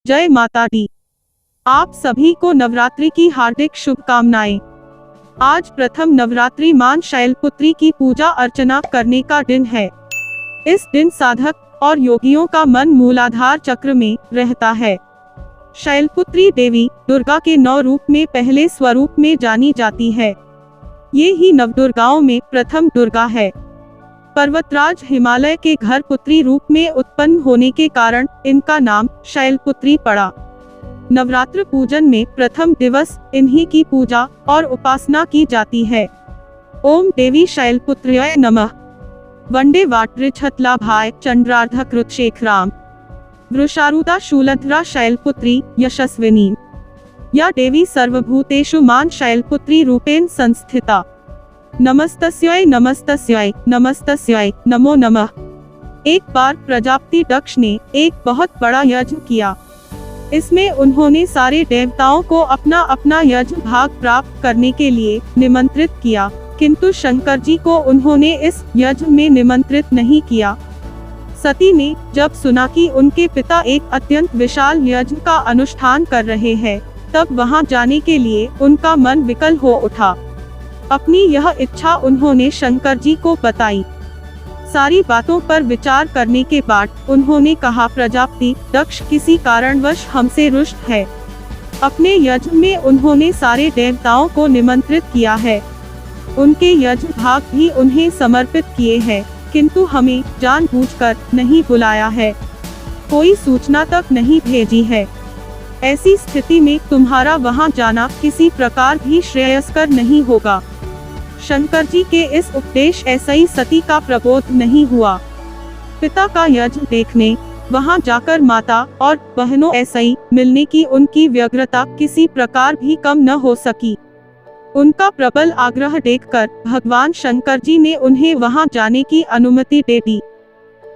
जय माता दी। आप सभी को नवरात्रि की हार्दिक शुभकामनाएं। आज प्रथम नवरात्रि मां शैलपुत्री की पूजा अर्चना करने का दिन है। इस दिन साधक और योगियों का मन मूलाधार चक्र में रहता है। शैलपुत्री देवी दुर्गा के 9 रूप में पहले स्वरूप में जानी जाती है। ये ही नवदुर्गाओं में प्रथम दुर्गा है। पर्वतराज हिमालय के घर पुत्री रूप में उत्पन्न होने के कारण इनका नाम शैलपुत्री पड़ा। नवरात्र पूजन में प्रथम दिवस इन्हीं की पूजा और उपासना की जाती है। ओम देवी शैलपुत्र्यै नमः। वंदे वाट्रिछतलाभाय चंद्रार्धकृतशेखराम वृषारूढ़ा शूलधरा शैलपुत्री यशस्विनी। या देवी सर्वभूतेषु मां शैलपुत्री रूपेण संस्थिता। नमस्तस्यै नमस्तस्यै नमस्तस्यै नमो नमः। एक बार प्रजापति दक्ष ने एक बहुत बड़ा यज्ञ किया। इसमें उन्होंने सारे देवताओं को अपना अपना यज्ञ भाग प्राप्त करने के लिए निमंत्रित किया, किंतु शंकर जी को उन्होंने इस यज्ञ में निमंत्रित नहीं किया। सती ने जब सुना कि उनके पिता एक अत्यंत विशाल यज्ञ का अनुष्ठान कर रहे हैं, तब वहां जाने के लिए उनका मन विकल हो उठा। अपनी यह इच्छा उन्होंने शंकर जी को बताई। सारी बातों पर विचार करने के बाद उन्होंने कहा, प्रजापति दक्ष किसी कारणवश हमसे रुष्ट है। अपने यज्ञ में उन्होंने सारे देवताओं को निमंत्रित किया है, उनके यज्ञ भाग भी उन्हें समर्पित किए हैं, किंतु हमें जानबूझकर नहीं बुलाया है, कोई सूचना तक नहीं भेजी है। ऐसी स्थिति में तुम्हारा वहां जाना किसी प्रकार भी श्रेयस्कर नहीं होगा। शंकर जी के इस उपदेश ऐसा ही सती का प्रबोध नहीं हुआ। पिता का यज्ञ देखने वहां जाकर माता और बहनों ऐसा ही मिलने की उनकी व्यग्रता किसी प्रकार भी कम न हो सकी। उनका प्रबल आग्रह देखकर भगवान शंकर जी ने उन्हें वहां जाने की अनुमति दे दी।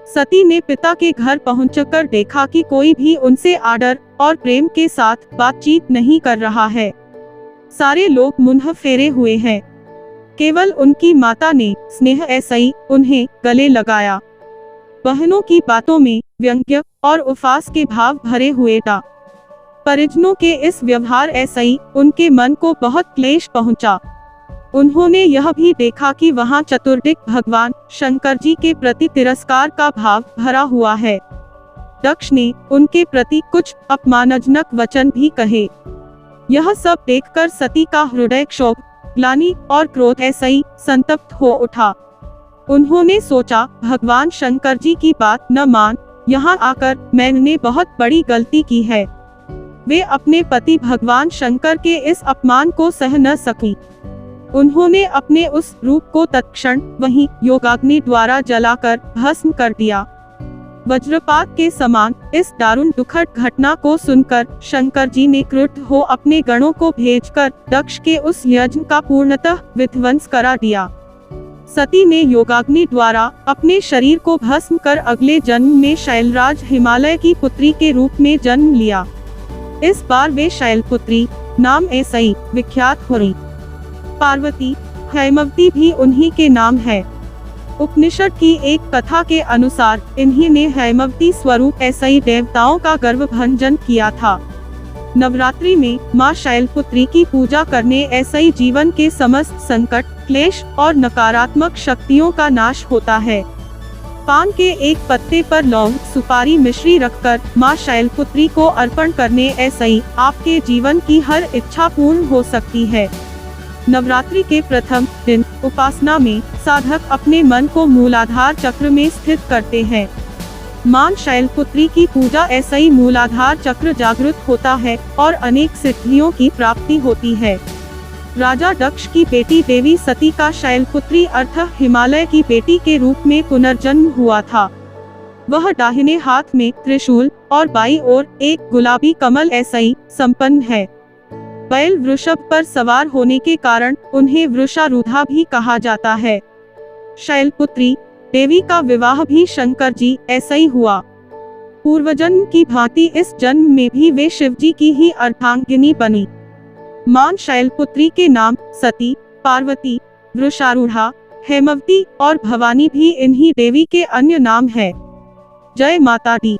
सती ने पिता के घर पहुंचकर देखा कि कोई भी उनसे आदर और प्रेम के साथ बातचीत नहीं कर रहा है। सारे लोग मुंह फेरे हुए हैं। केवल उनकी माता ने स्नेह ऐसा ही उन्हें गले लगाया। बहनों की बातों में व्यंग्य और उपहास के भाव भरे हुए था। परिजनों के इस व्यवहार ऐसा ही उनके मन को बहुत क्लेश पहुंचा। उन्होंने यह भी देखा कि वहां चतुर्दिक भगवान शंकर जी के प्रति तिरस्कार का भाव भरा हुआ है। दक्ष ने उनके प्रति कुछ अपमानजनक वचन भी कहे। यह सब देखकर सती का हृदय क्षोभ, ग्लानि और क्रोध ऐसा ही संतप्त हो उठा। उन्होंने सोचा, भगवान शंकर जी की बात न मान यहाँ आकर मैंने बहुत बड़ी गलती की है। वे अपने पति भगवान शंकर के इस अपमान को सह न सकी। उन्होंने अपने उस रूप को तत्क्षण वहीं योगाग्नि द्वारा जलाकर भस्म कर दिया। वज्रपात के समान इस दारुण दुखद घटना को सुनकर शंकर जी ने क्रुद्ध हो अपने गणों को भेजकर दक्ष के उस यज्ञ का पूर्णतः विध्वंस करा दिया। सती ने योगाग्नि द्वारा अपने शरीर को भस्म कर अगले जन्म में शैलराज हिमालय की पुत्री के रूप में जन्म लिया। इस बार वे शैलपुत्री नाम ऐसा ही विख्यात हुई। पार्वती, हैमवती भी उन्हीं के नाम है। उपनिषद की एक कथा के अनुसार इन्हीं ने हैमवती स्वरूप ऐसा ही देवताओं का गर्व भंजन किया था। नवरात्रि में मां शैलपुत्री की पूजा करने ऐसा ही जीवन के समस्त संकट, क्लेश और नकारात्मक शक्तियों का नाश होता है। पान के एक पत्ते पर लौंग, सुपारी, मिश्री रखकर मां शैलपुत्री को अर्पण करने ऐसा ही आपके जीवन की हर इच्छा पूर्ण हो सकती है। नवरात्रि के प्रथम दिन उपासना में साधक अपने मन को मूलाधार चक्र में स्थित करते हैं। मां शैलपुत्री की पूजा ऐसा ही मूलाधार चक्र जागृत होता है और अनेक सिद्धियों की प्राप्ति होती है। राजा दक्ष की बेटी देवी सती का शैलपुत्री अर्थात हिमालय की बेटी के रूप में पुनर्जन्म हुआ था। वह दाहिने हाथ में त्रिशूल और बाईं ओर एक गुलाबी कमल ऐसा ही संपन्न है। बैल वृषभ पर सवार होने के कारण उन्हें वृषारूढ़ा भी कहा जाता है। शैलपुत्री देवी का विवाह भी शंकर जी ऐसा ही हुआ। पूर्वजन्म की भांति इस जन्म में भी वे शिव जी की ही अर्धांगिनी बनी। मां शैलपुत्री के नाम सती, पार्वती, वृषारूढ़ा, हेमवती और भवानी भी इन्हीं देवी के अन्य नाम है। जय माता दी।